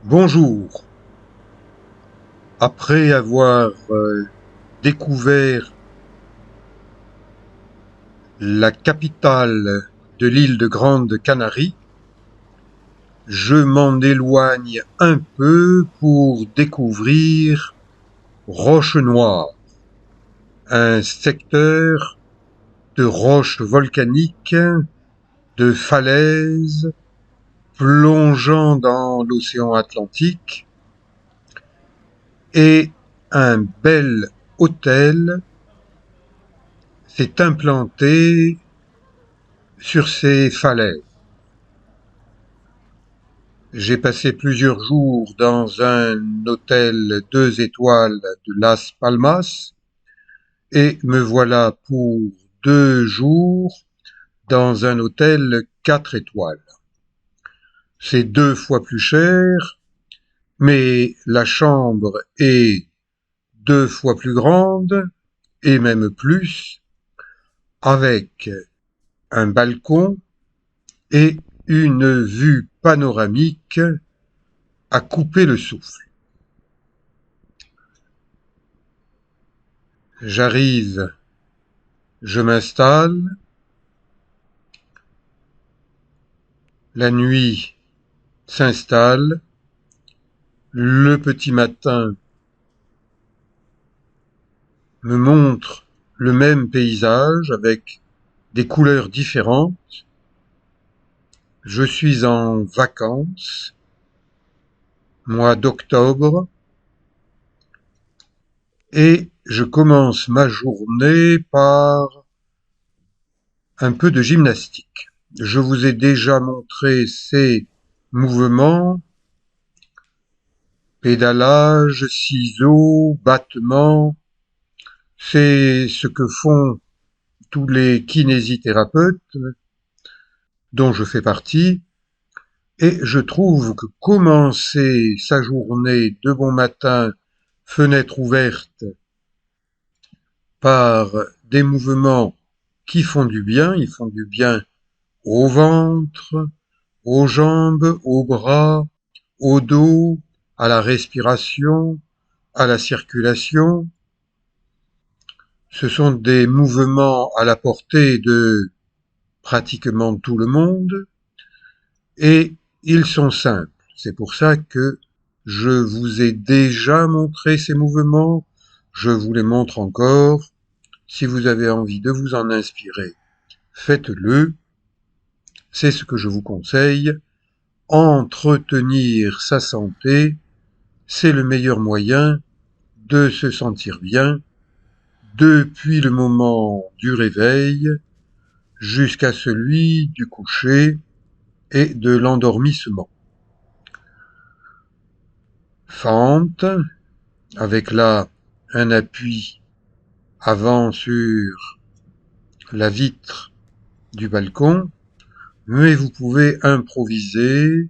Bonjour. Après avoir découvert la capitale de l'île de Grande Canarie, je m'en éloigne un peu pour découvrir Roche-Noire, un secteur de roches volcaniques, de falaises plongeant dans l'océan Atlantique, et un bel hôtel s'est implanté sur ces falaises. J'ai passé plusieurs jours dans un hôtel 2 étoiles de Las Palmas et me voilà pour 2 jours dans un hôtel 4 étoiles. C'est 2 fois plus cher, mais la chambre est 2 fois plus grande et même plus, avec un balcon et une vue panoramique à couper le souffle. J'arrive, je m'installe, la nuit s'installe, le petit matin me montre le même paysage avec des couleurs différentes. Je suis en vacances, mois d'octobre, et je commence ma journée par un peu de gymnastique. Je vous ai déjà montré ces mouvements: pédalage, ciseaux, battements. C'est ce que font tous les kinésithérapeutes dont je fais partie, et je trouve que commencer sa journée de bon matin, fenêtre ouverte, par des mouvements qui font du bien, ils font du bien au ventre, aux jambes, aux bras, au dos, à la respiration, à la circulation. Ce sont des mouvements à la portée de pratiquement tout le monde, et ils sont simples. C'est pour ça que je vous ai déjà montré ces mouvements, je vous les montre encore. Si vous avez envie de vous en inspirer, faites-le. C'est ce que je vous conseille. Entretenir sa santé, c'est le meilleur moyen de se sentir bien depuis le moment du réveil jusqu'à celui du coucher et de l'endormissement. Fente, avec là un appui avant sur la vitre du balcon, mais vous pouvez improviser,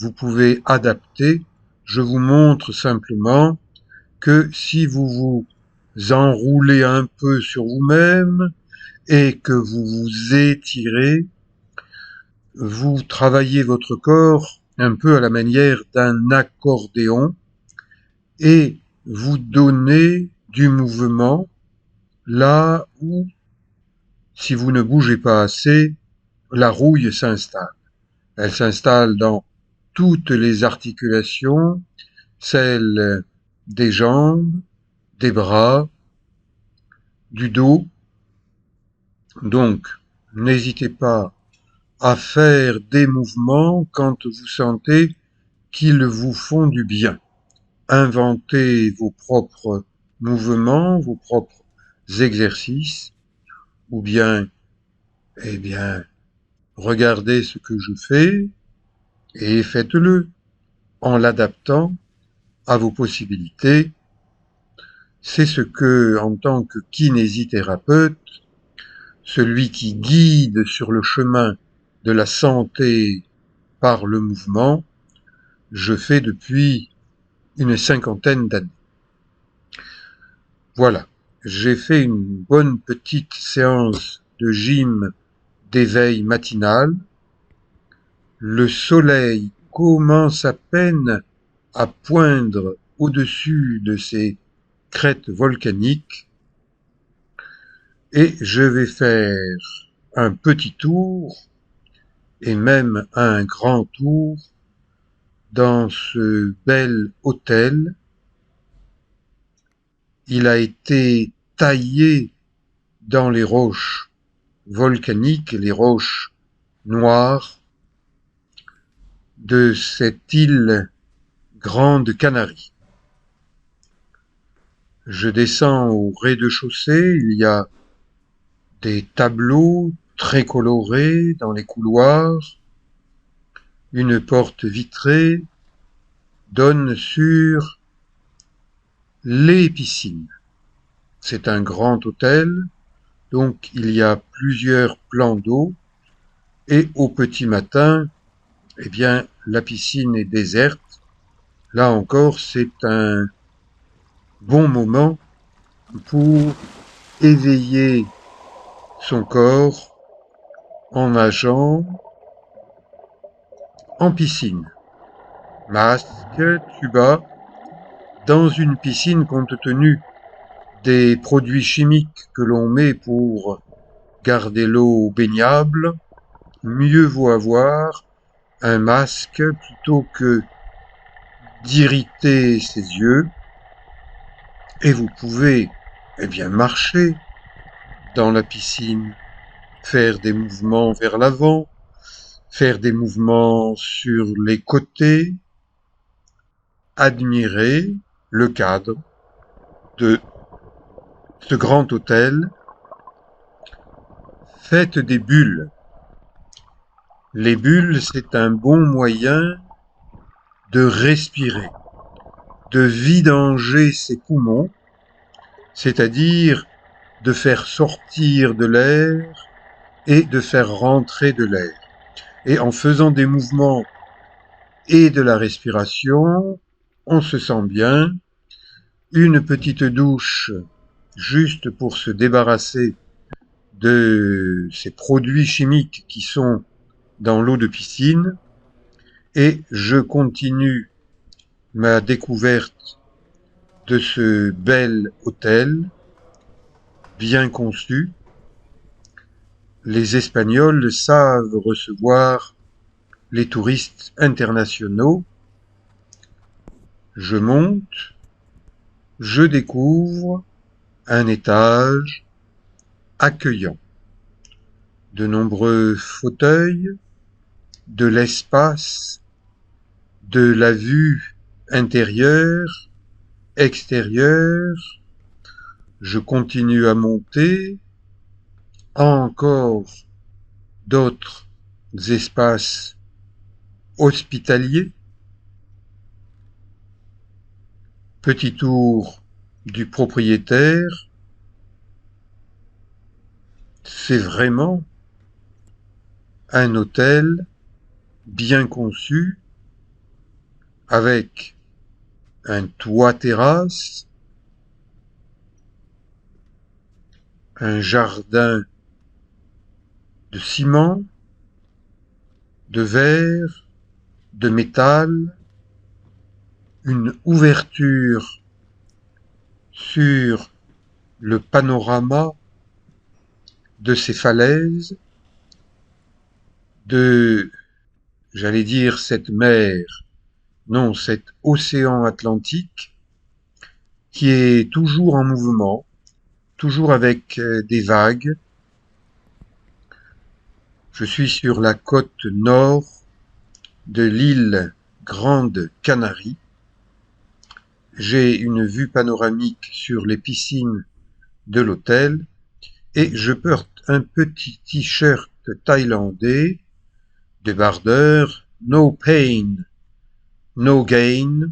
vous pouvez adapter. Je vous montre simplement que si vous vous enroulez un peu sur vous-même et que vous vous étirez, vous travaillez votre corps un peu à la manière d'un accordéon et vous donnez du mouvement là où, si vous ne bougez pas assez, la rouille s'installe. Elle s'installe dans toutes les articulations, celles des jambes, des bras, du dos. Donc, n'hésitez pas à faire des mouvements quand vous sentez qu'ils vous font du bien. Inventez vos propres mouvements, vos propres exercices, ou bien, regardez ce que je fais et faites-le en l'adaptant à vos possibilités. C'est ce que, en tant que kinésithérapeute, celui qui guide sur le chemin de la santé par le mouvement, je fais depuis une 50aine d'années. Voilà, j'ai fait une bonne petite séance de gym d'éveil matinal. Le soleil commence à peine à poindre au-dessus de ces crêtes volcaniques, et je vais faire un petit tour et même un grand tour dans ce bel hôtel. Il a été taillé dans les roches volcaniques, les roches noires de cette île Grande Canarie. Je descends au rez-de-chaussée, il y a des tableaux très colorés dans les couloirs, une porte vitrée donne sur les piscines. C'est un grand hôtel, donc il y a plusieurs plans d'eau, et au petit matin, eh bien, la piscine est déserte. Là encore, c'est un bon moment pour éveiller son corps en nageant en piscine. Masque, tuba, dans une piscine compte tenu des produits chimiques que l'on met pour garder l'eau baignable, mieux vaut avoir un masque plutôt que d'irriter ses yeux, et vous pouvez marcher dans la piscine, faire des mouvements vers l'avant, faire des mouvements sur les côtés, admirer le cadre de ce grand hôtel. Faites des bulles. Les bulles, c'est un bon moyen de respirer, de vidanger ses poumons, c'est-à-dire de faire sortir de l'air et de faire rentrer de l'air. Et en faisant des mouvements et de la respiration, on se sent bien. Une petite douche juste pour se débarrasser de ces produits chimiques qui sont dans l'eau de piscine, et je continue ma découverte de ce bel hôtel bien conçu. Les Espagnols savent recevoir les touristes internationaux. Je monte, je découvre un étage accueillant, de nombreux fauteuils, de l'espace, de la vue intérieure, extérieure. Je continue à monter, encore d'autres espaces hospitaliers. Petit tour du propriétaire. C'est vraiment un hôtel bien conçu, avec un toit terrasse, un jardin de ciment, de verre, de métal, une ouverture sur le panorama de ces falaises, de, j'allais dire, cette mer, non, cet océan Atlantique, qui est toujours en mouvement, toujours avec des vagues. Je suis sur la côte nord de l'île Grande Canarie. J'ai une vue panoramique sur les piscines de l'hôtel, et je porte un petit t-shirt thaïlandais, débardeur, no pain, no gain.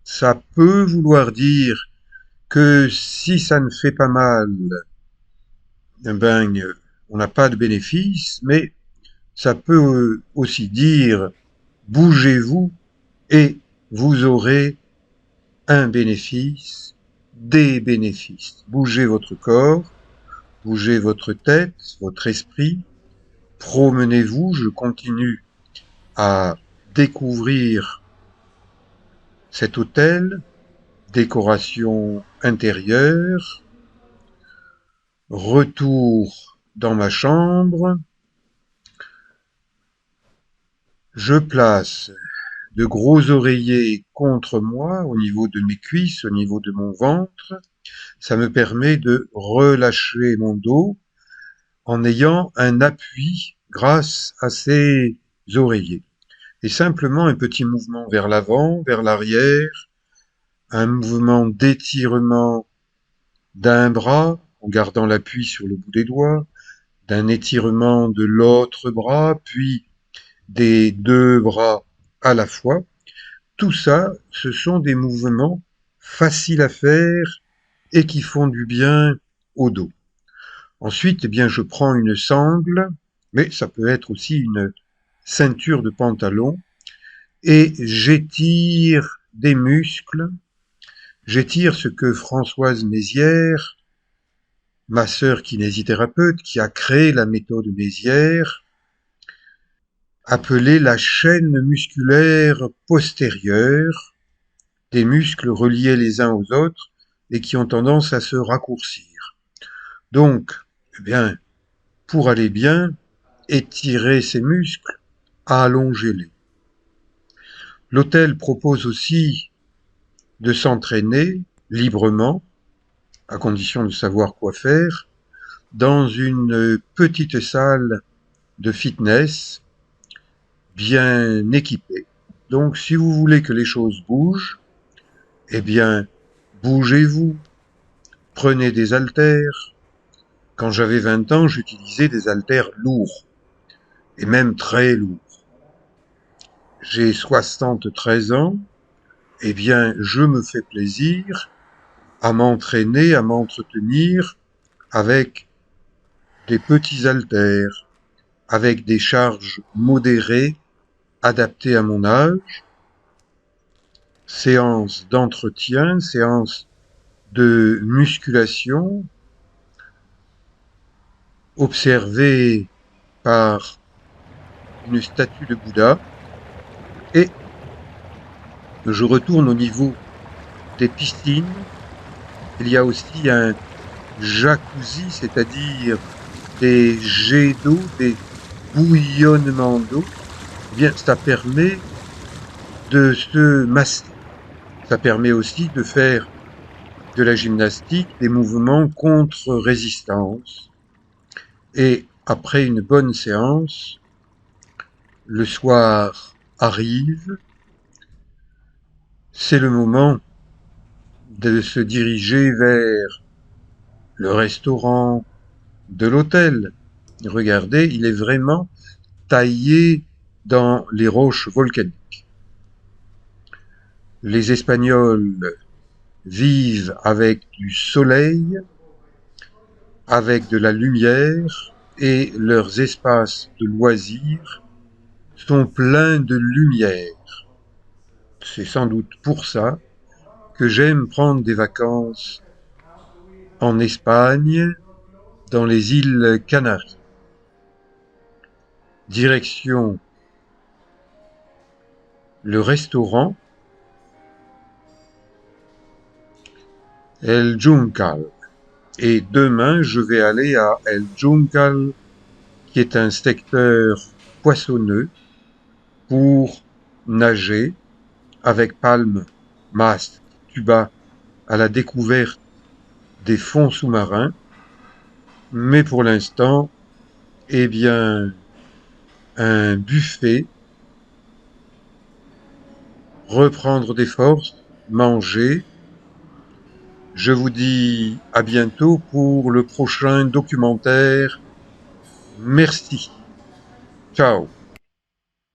Ça peut vouloir dire que si ça ne fait pas mal, on n'a pas de bénéfice, mais ça peut aussi dire bougez-vous et vous aurez un bénéfice, des bénéfices. Bougez votre corps, bougez votre tête, votre esprit, promenez-vous. Je continue à découvrir cet hôtel, décoration intérieure, retour dans ma chambre, je place de gros oreillers contre moi, au niveau de mes cuisses, au niveau de mon ventre. Ça me permet de relâcher mon dos en ayant un appui grâce à ces oreillers. Et simplement un petit mouvement vers l'avant, vers l'arrière, un mouvement d'étirement d'un bras en gardant l'appui sur le bout des doigts, d'un étirement de l'autre bras, puis des deux bras à la fois. Tout ça, ce sont des mouvements faciles à faire et qui font du bien au dos. Ensuite, eh bien, je prends une sangle, mais ça peut être aussi une ceinture de pantalon, et j'étire des muscles. J'étire ce que Françoise Mézières, ma sœur kinésithérapeute, qui a créé la méthode Mézières, appelait la chaîne musculaire postérieure, des muscles reliés les uns aux autres et qui ont tendance à se raccourcir. Donc, eh bien, pour aller bien, étirer ces muscles, allongez-les. L'hôtel propose aussi de s'entraîner librement, à condition de savoir quoi faire, dans une petite salle de fitness bien équipée. Donc, si vous voulez que les choses bougent, eh bien, bougez-vous, prenez des haltères. Quand j'avais 20 ans, j'utilisais des haltères lourds, et même très lourds. J'ai 73 ans, eh bien, je me fais plaisir à m'entraîner, à m'entretenir avec des petits haltères, avec des charges modérées, adaptées à mon âge, séances d'entretien, séances de musculation, observées par une statue de Bouddha, et je retourne au niveau des piscines. Il y a aussi un jacuzzi, c'est-à-dire des jets d'eau, des bouillonnements d'eau. Eh bien, ça permet de se masser. Ça permet aussi de faire de la gymnastique, des mouvements contre résistance. Et après une bonne séance, le soir arrive, c'est le moment de se diriger vers le restaurant de l'hôtel. Regardez, il est vraiment taillé dans les roches volcaniques. Les Espagnols vivent avec du soleil, avec de la lumière, et leurs espaces de loisirs sont pleins de lumière. C'est sans doute pour ça que j'aime prendre des vacances en Espagne, dans les îles Canaries. Direction le restaurant El Juncal. Et demain, je vais aller à El Juncal, qui est un secteur poissonneux, pour nager avec palmes, masques, tuba, à la découverte des fonds sous-marins. Mais pour l'instant, eh bien, un buffet, reprendre des forces, manger. Je vous dis à bientôt pour le prochain documentaire. Merci. Ciao.